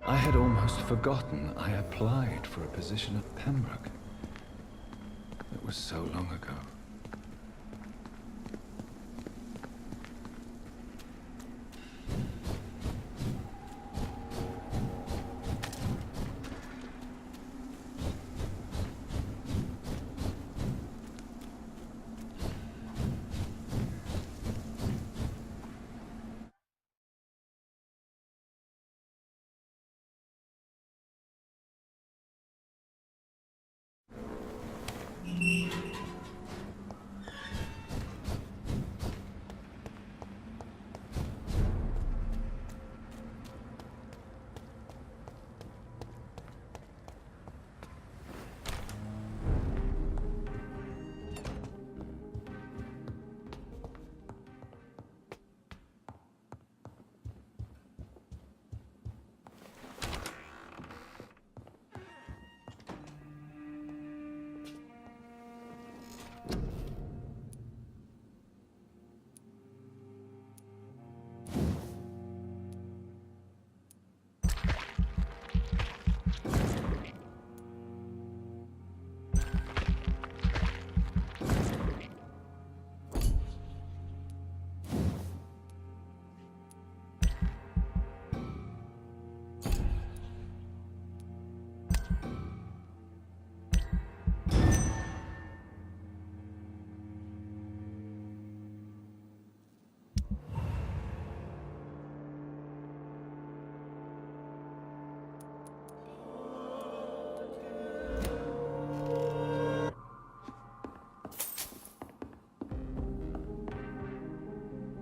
I had almost forgotten I applied for a position at Pembroke. It was so long ago.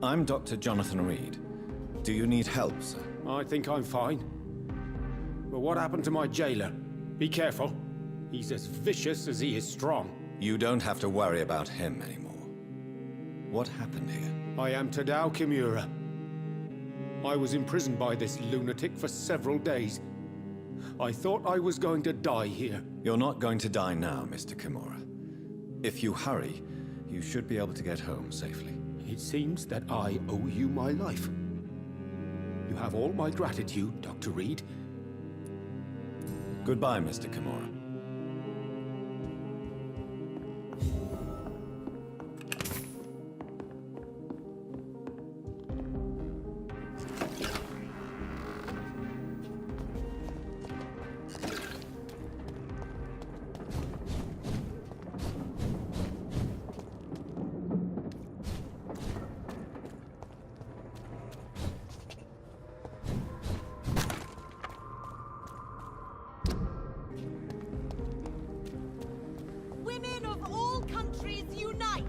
I'm Dr. Jonathan Reed. Do you need help, sir? I think I'm fine. But what happened to my jailer? Be careful. He's as vicious as he is strong. You don't have to worry about him anymore. What happened here? I am Tadao Kimura. I was imprisoned by this lunatic for several days. I thought I was going to die here. You're not going to die now, Mr. Kimura. If you hurry, you should be able to get home safely. It seems that I owe you my life. You have all my gratitude, Dr. Reed. Goodbye, Mr. Kimura. Women of all countries unite!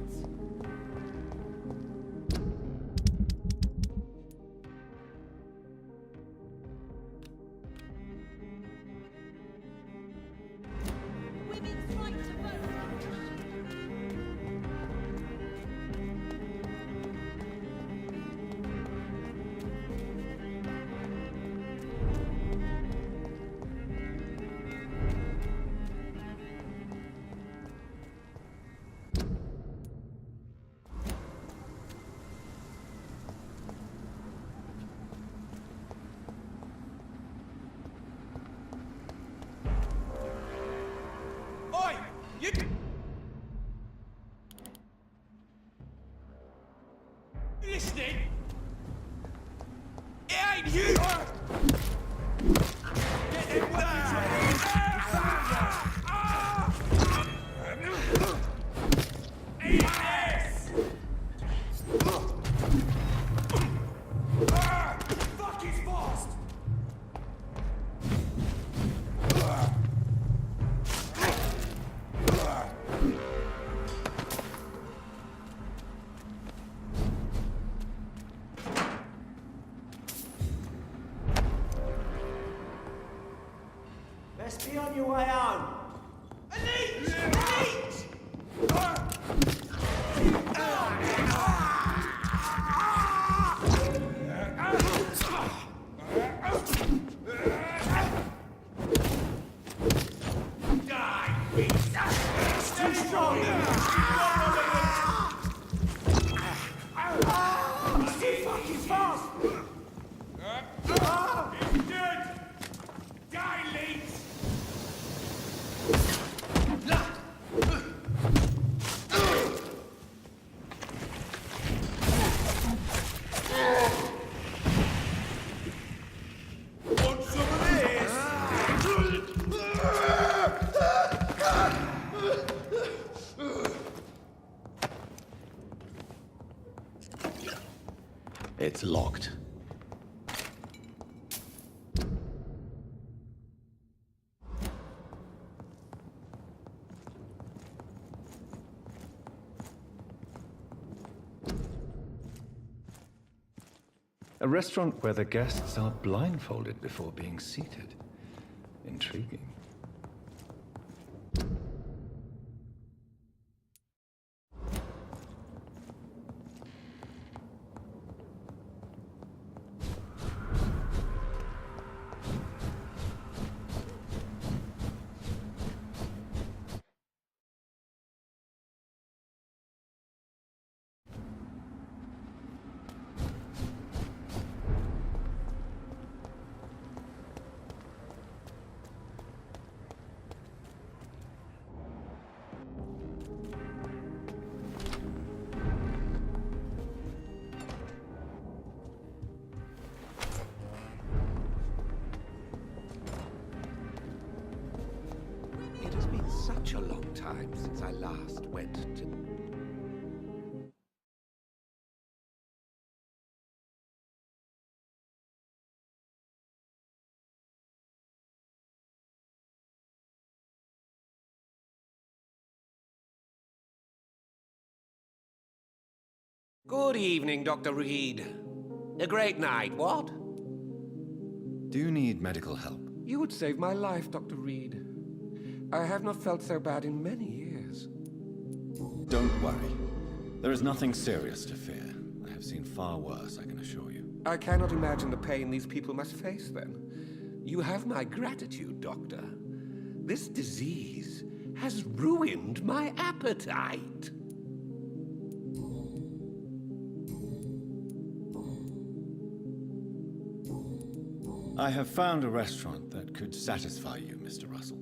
Women's right to vote! Oi! You... Listening? It ain't you! Get them weapons ready! Eat this! Fuck is fast! Best be on your way home. Elite! Elite! Die, beast! Stay strong! He's too fucking fast. He's dead! It's locked. A restaurant where the guests are blindfolded before being seated. Intriguing. It has been such a long time since I last went to... Good evening, Dr. Reed. A great night, what? Do you need medical help? You would save my life, Dr. Reed. I have not felt so bad in many years. Don't worry. There is nothing serious to fear. I have seen far worse, I can assure you. I cannot imagine the pain these people must face then. You have my gratitude, Doctor. This disease has ruined my appetite. I have found a restaurant that could satisfy you, Mr. Russell.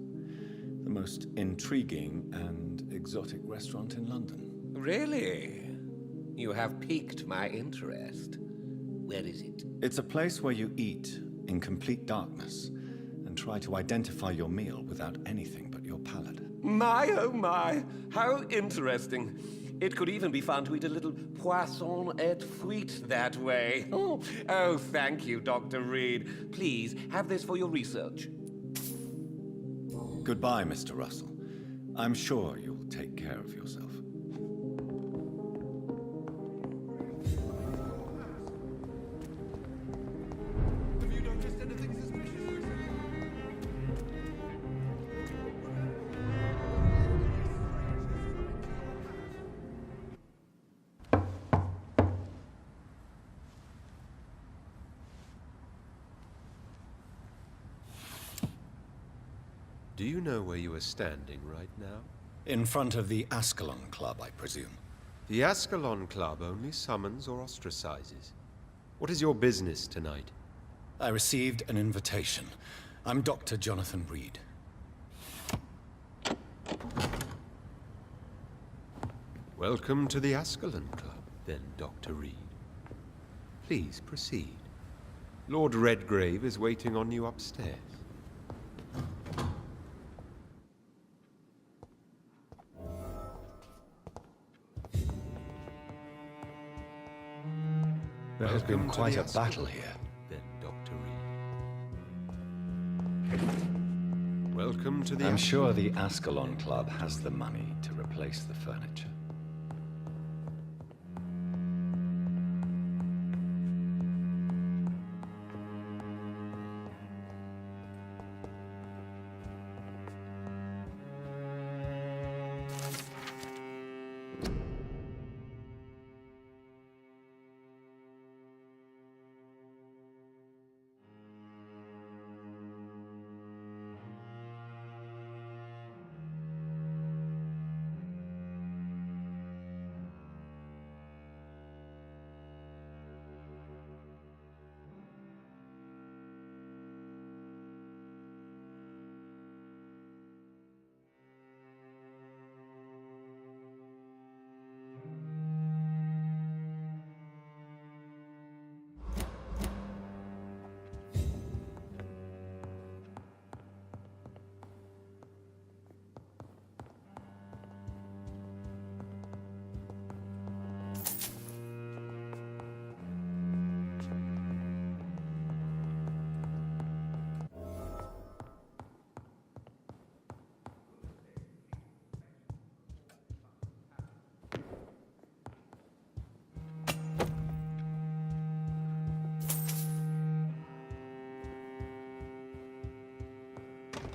The most intriguing and exotic restaurant in London. Really? You have piqued my interest. Where is it? It's a place where you eat in complete darkness and try to identify your meal without anything but your palate. My, oh my, how interesting. It could even be fun to eat a little poisson et frites that way. Oh, thank you, Dr. Reed. Please, have this for your research. Goodbye, Mr. Russell. I'm sure you'll take care of yourself. Have you noticed anything suspicious? Do you know where you are standing right now? In front of the Ascalon Club, I presume. The Ascalon Club only summons or ostracizes. What is your business tonight? I received an invitation. I'm Dr. Jonathan Reed. Welcome to the Ascalon Club, then, Dr. Reed. Please proceed. Lord Redgrave is waiting on you upstairs. There has been Welcome to quite the a battle Ascalon, here. then, Dr. Reed. Welcome to the I'm sure the Ascalon Club has the money to replace the furniture.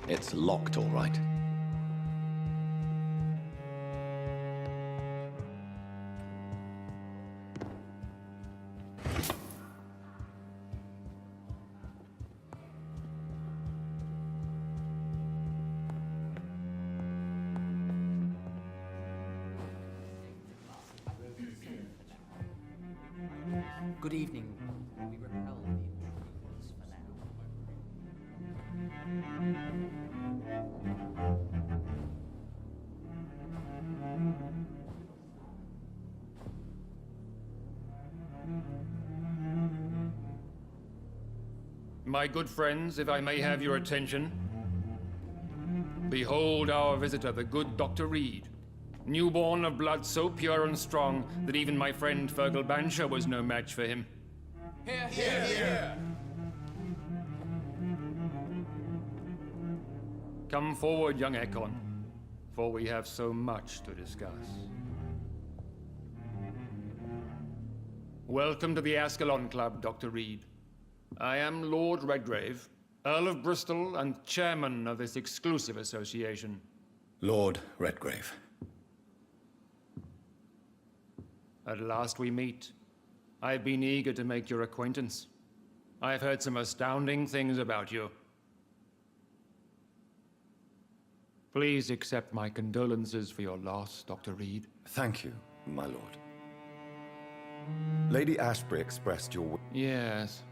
It's locked, all right. Good evening. We repel the intruders for now. My good friends, if I may have your attention. Behold our visitor, the good Dr. Reed. Newborn of blood so pure and strong that even my friend Fergal Bansher was no match for him. Come forward, young Ekon, for we have so much to discuss. Welcome to the Ascalon Club, Dr. Reed. I am Lord Redgrave, Earl of Bristol and chairman of this exclusive association. Lord Redgrave. At last we meet. I've been eager to make your acquaintance. I've heard some astounding things about you. Please accept my condolences for your loss, Dr. Reed. Thank you, my lord. Lady Ashbury expressed your... Yes.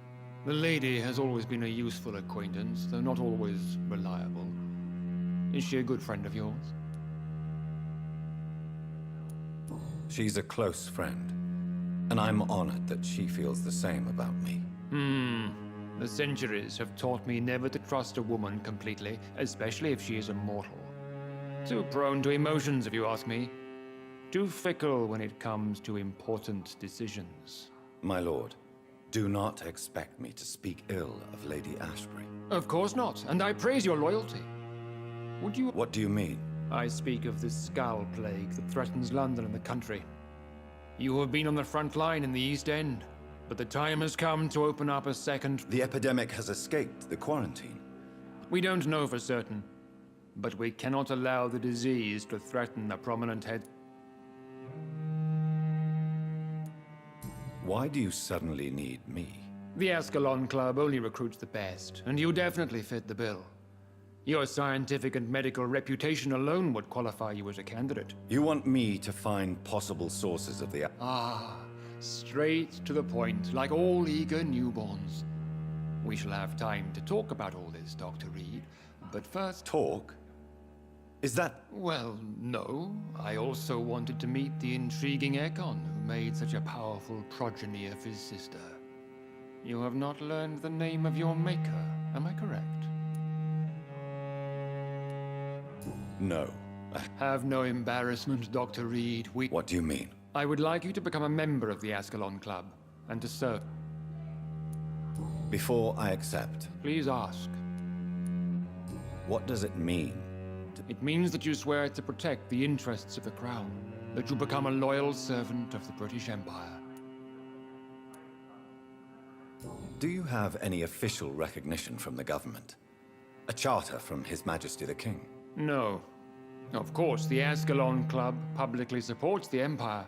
The lady has always been a useful acquaintance, though not always reliable. Is she a good friend of yours? She's a close friend, and I'm honored that she feels the same about me. The centuries have taught me never to trust a woman completely, especially if she is immortal. Too prone to emotions, if you ask me. Too fickle when it comes to important decisions. My lord, do not expect me to speak ill of Lady Ashbury. Of course not, and I praise your loyalty. Would you... What do you mean? I speak of the Skull Plague that threatens London and the country. You have been on the front line in the East End, but the time has come to open up a second... The epidemic has escaped the quarantine. We don't know for certain, but we cannot allow the disease to threaten a prominent head... Why do you suddenly need me? The Ascalon Club only recruits the best, and you definitely fit the bill. Your scientific and medical reputation alone would qualify you as a candidate. You want me to find possible sources of the... Straight to the point, like all eager newborns. We shall have time to talk about all this, Dr. Reed, but first... Talk? Is that... Well, no. I also wanted to meet the intriguing Ekon, who made such a powerful progeny of his sister. You have not learned the name of your maker, am I correct? No. Have no embarrassment, Dr. Reed. What do you mean? I would like you to become a member of the Ascalon Club, and to serve. Before I accept, Please ask. what does it mean? It means that you swear to protect the interests of the Crown, that you become a loyal servant of the British Empire. Do you have any official recognition from the government? A charter from His Majesty the King? No. Of course, the Ascalon Club publicly supports the Empire,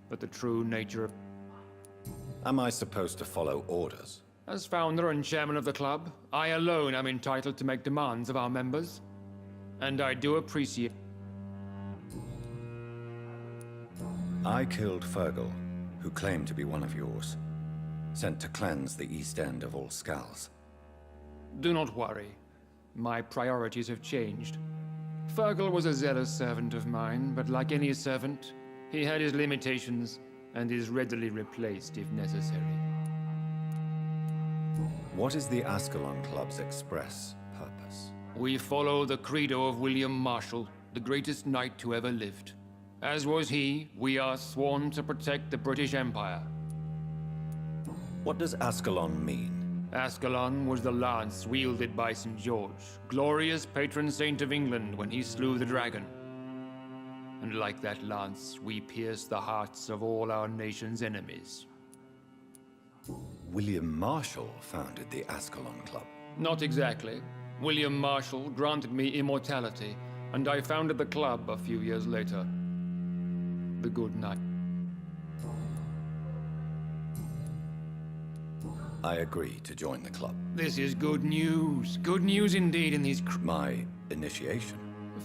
but the true nature of... Am I supposed to follow orders? As founder and chairman of the club, I alone am entitled to make demands of our members. And I do appreciate... I killed Fergal, who claimed to be one of yours. Sent to cleanse the East End of all Skulls. Do not worry. My priorities have changed. Fergal was a zealous servant of mine, but like any servant, he had his limitations and is readily replaced if necessary. What is the Ascalon Club's express purpose? We follow the credo of William Marshall, the greatest knight who ever lived. As was he, we are sworn to protect the British Empire. What does Ascalon mean? Ascalon was the lance wielded by St. George, glorious patron saint of England when he slew the dragon. And like that lance, we pierce the hearts of all our nation's enemies. William Marshall founded the Ascalon Club. Not exactly. William Marshall granted me immortality, and I founded the club a few years later. The Good Night. I agree to join the club. This is good news. Good news indeed in these My initiation.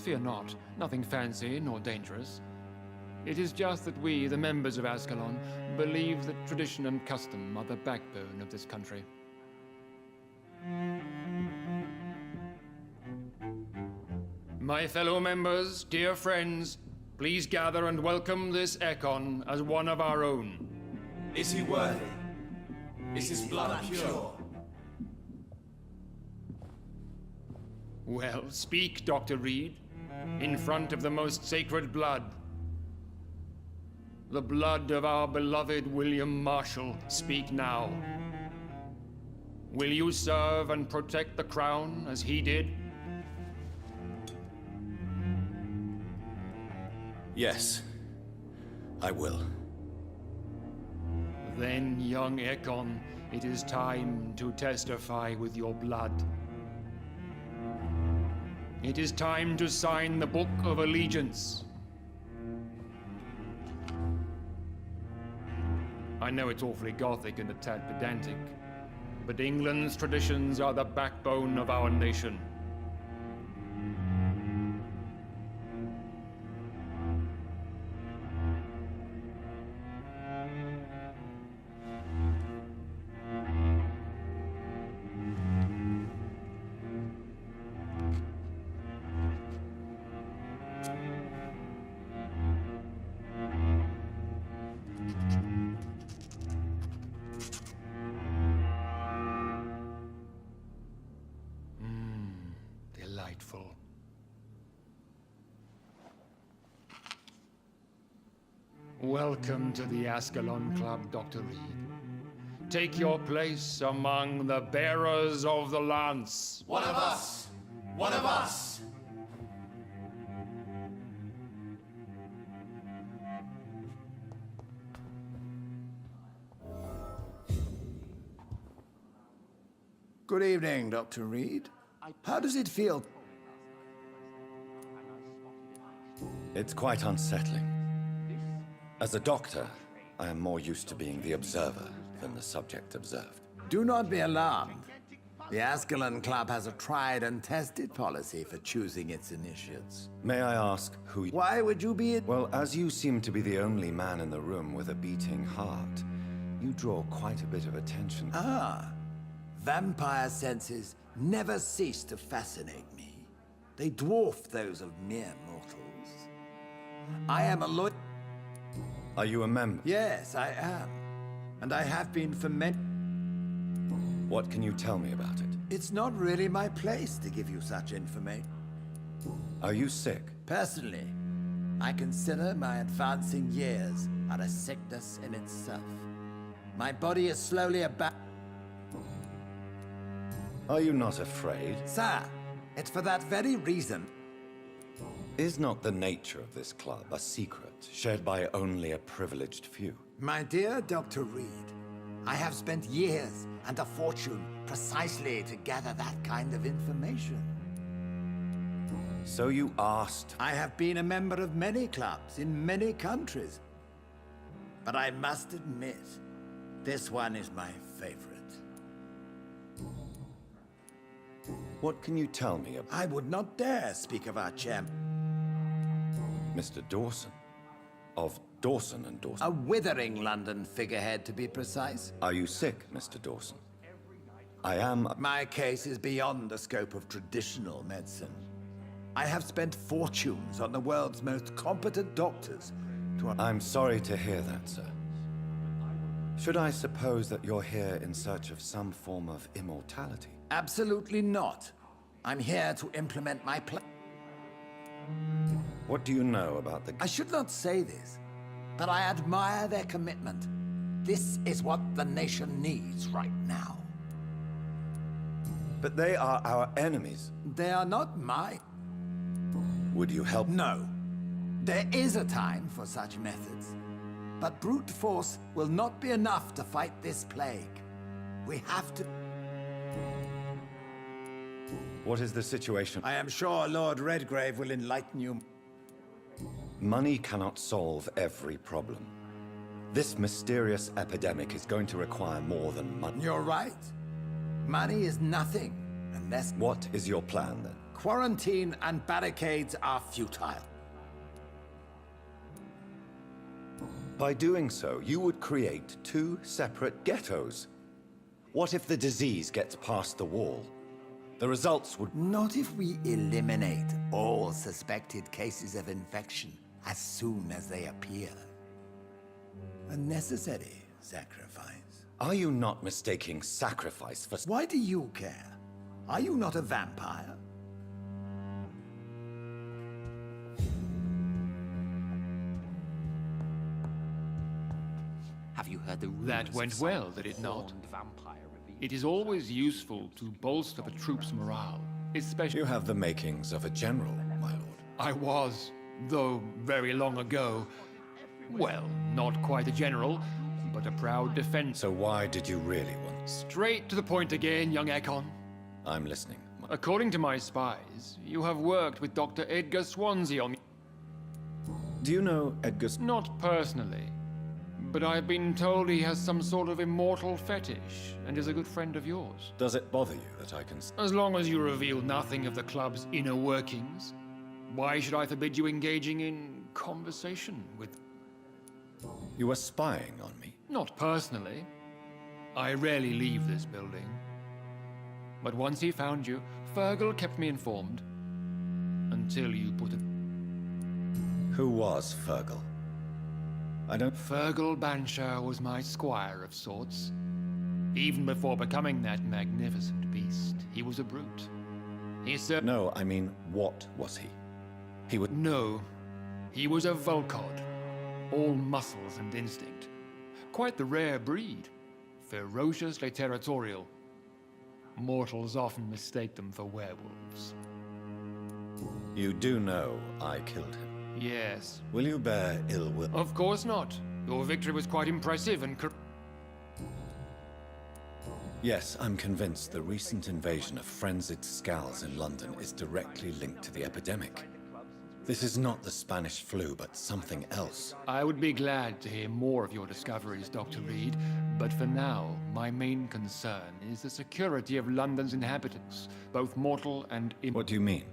Fear not. Nothing fancy nor dangerous. It is just that we, the members of Ascalon, believe that tradition and custom are the backbone of this country. My fellow members, dear friends, please gather and welcome this Ekon as one of our own. Is he worthy? Is his blood pure? Well, speak, Dr. Reed, in front of the most sacred blood. The blood of our beloved William Marshall. Speak now. Will you serve and protect the crown as he did? Yes, I will. Then, young Ekon, it is time to testify with your blood. It is time to sign the Book of Allegiance. I know it's awfully gothic and a tad pedantic, but England's traditions are the backbone of our nation. Delightful. Welcome to the Ascalon Club, Dr. Reed. Take your place among the bearers of the lance. One of us! One of us! Good evening, Dr. Reed. How does it feel? It's quite unsettling. As a doctor, I am more used to being the observer than the subject observed. Do not be alarmed. The Ascalon Club has a tried and tested policy for choosing its initiates. May I ask who... Why would you be... Well, as you seem to be the only man in the room with a beating heart, you draw quite a bit of attention. Ah, vampire senses never cease to fascinate me. They dwarf those of mere mortals. I am a lawyer. Are you a member? Yes, I am. And I have been for many... What can you tell me about it? It's not really my place to give you such information. Are you sick? Personally, I consider my advancing years are a sickness in itself. My body is slowly about... Are you not afraid? Sir, it's for that very reason. Is not the nature of this club a secret shared by only a privileged few? My dear Dr. Reed, I have spent years and a fortune precisely to gather that kind of information. So you asked? I have been a member of many clubs in many countries. But I must admit, this one is my favorite. What can you tell me about... I would not dare speak of our champ. Mr. Dawson? Of Dawson and Dawson? A withering London figurehead, to be precise. Are you sick, Mr. Dawson? I am... My case is beyond the scope of traditional medicine. I have spent fortunes on the world's most competent doctors to... I'm sorry to hear that, sir. Should I suppose that you're here in search of some form of immortality? Absolutely not. I'm here to implement my plan. What do you know about the... I should not say this, but I admire their commitment. This is what the nation needs right now. But they are our enemies. They are not mine. Would you help? No. There is a time for such methods. But brute force will not be enough to fight this plague. We have to... What is the situation? I am sure Lord Redgrave will enlighten you. Money cannot solve every problem. This mysterious epidemic is going to require more than money. You're right. Money is nothing unless... What is your plan, then? Quarantine and barricades are futile. By doing so, you would create two separate ghettos. What if the disease gets past the wall? The results would... Not if we eliminate all suspected cases of infection as soon as they appear. A necessary sacrifice. Are you not mistaking sacrifice for... Why do you care? Are you not a vampire? Have you heard the rumors That of went some well, did it not? horned vampire revealed? It is always useful to bolster the troops' morale, especially... You have the makings of a general, my lord. I was, though very long ago. Well, not quite a general, but a proud defense. So why did you really want... Straight to the point again, young Ekon. I'm listening. According to my spies, you have worked with Dr. Edgar Swansea on... Do you know Edgar... Not personally, but I've been told he has some sort of immortal fetish and is a good friend of yours. Does it bother you that I can... As long as you reveal nothing of the club's inner workings, why should I forbid you engaging in conversation with... You were spying on me? Not personally. I rarely leave this building. But once he found you, Fergal kept me informed. Until you put it... Who was Fergal? I don't... Fergal Banshire was my squire of sorts. Even before becoming that magnificent beast, he was a brute. He said... No, I mean, what was he? He would... No, he was a Volcod. All muscles and instinct. Quite the rare breed. Ferociously territorial. Mortals often mistake them for werewolves. You do know I killed him. Yes. Will you bear ill will? Of course not. Your victory was quite impressive and... Yes, I'm convinced the recent invasion of frenzied Scals in London is directly linked to the epidemic. This is not the Spanish flu, but something else. I would be glad to hear more of your discoveries, Dr. Reed, but for now, my main concern is the security of London's inhabitants, both mortal and What do you mean?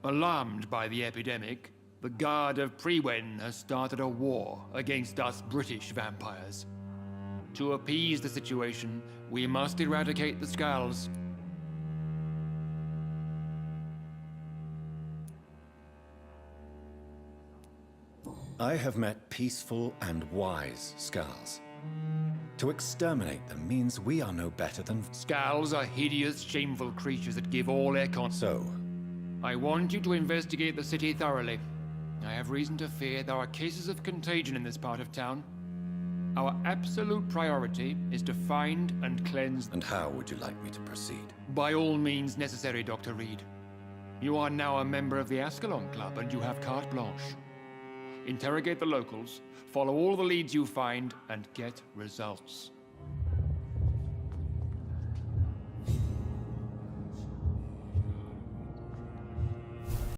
Alarmed by the epidemic, the Guard of Prewen has started a war against us British vampires. To appease the situation, we must eradicate the Scals. I have met peaceful and wise Scals. To exterminate them means we are no better than... Scals are hideous, shameful creatures that give all their So, I want you to investigate the city thoroughly. I have reason to fear there are cases of contagion in this part of town. Our absolute priority is to find and cleanse... and how would you like me to proceed? By all means necessary, Dr. Reed. You are now a member of the Ascalon Club and you have carte blanche. Interrogate the locals, follow all the leads you find, and get results.